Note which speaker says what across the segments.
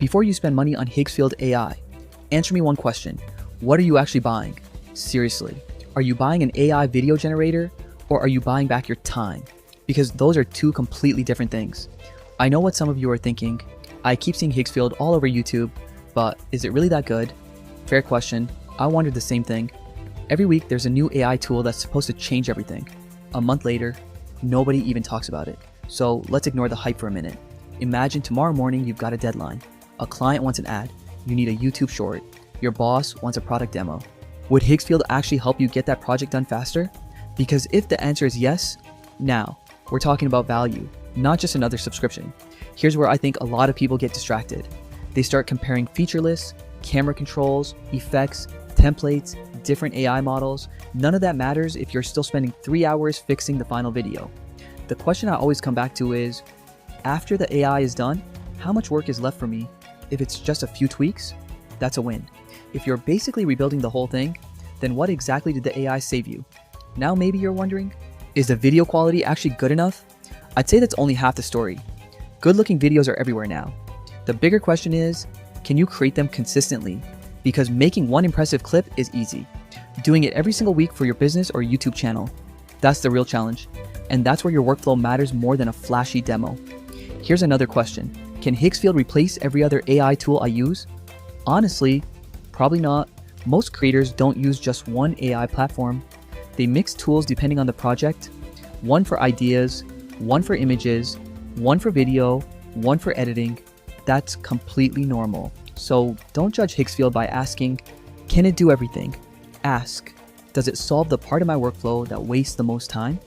Speaker 1: Before you spend money on Higgsfield AI, answer me one question. What are you actually buying? Seriously, are you buying an AI video generator or are you buying back your time? Because those are two completely different things. I know what some of you are thinking. I keep seeing Higgsfield all over YouTube, but is it really that good? Fair question. I wondered the same thing. Every week there's a new AI tool that's supposed to change everything. A month later, nobody even talks about it. So let's ignore the hype for a minute. Imagine tomorrow morning you've got a deadline. A client wants an ad. You need a YouTube short. Your boss wants a product demo. Would Higgsfield actually help you get that project done faster? Because if the answer is yes, now we're talking about value, not just another subscription. Here's where I think a lot of people get distracted. They start comparing feature lists, camera controls, effects, templates, different AI models. None of that matters if you're still spending 3 hours fixing the final video. The question I always come back to is, after the AI is done, how much work is left for me? If it's just a few tweaks, that's a win. If you're basically rebuilding the whole thing, then what exactly did the AI save you? Now maybe you're wondering, is the video quality actually good enough? I'd say that's only half the story. Good-looking videos are everywhere now. The bigger question is, can you create them consistently? Because making one impressive clip is easy. Doing it every single week for your business or YouTube channel, that's the real challenge. And that's where your workflow matters more than a flashy demo. Here's another question. Can Higgsfield replace every other AI tool I use? Honestly, probably not. Most creators don't use just one AI platform. They mix tools depending on the project. One for ideas, one for images, one for video, one for editing. That's completely normal. So don't judge Higgsfield by asking, can it do everything? Ask, does it solve the part of my workflow that wastes the most time?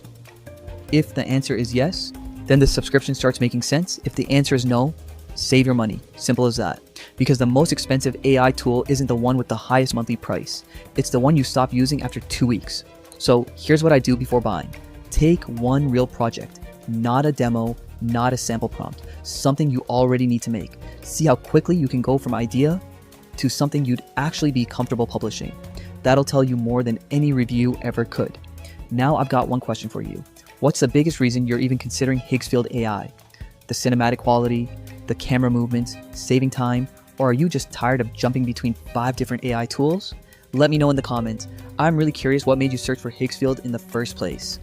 Speaker 1: If the answer is yes, then the subscription starts making sense. If the answer is no, save your money. Simple as that. Because the most expensive AI tool isn't the one with the highest monthly price. It's the one you stop using after 2 weeks. So here's what I do before buying. Take one real project, not a demo, not a sample prompt, something you already need to make. See how quickly you can go from idea to something you'd actually be comfortable publishing. That'll tell you more than any review ever could. Now I've got one question for you. What's the biggest reason you're even considering Higgsfield AI? The cinematic quality, the camera movements, saving time, or are you just tired of jumping between 5 different AI tools? Let me know in the comments. I'm really curious what made you search for Higgsfield in the first place.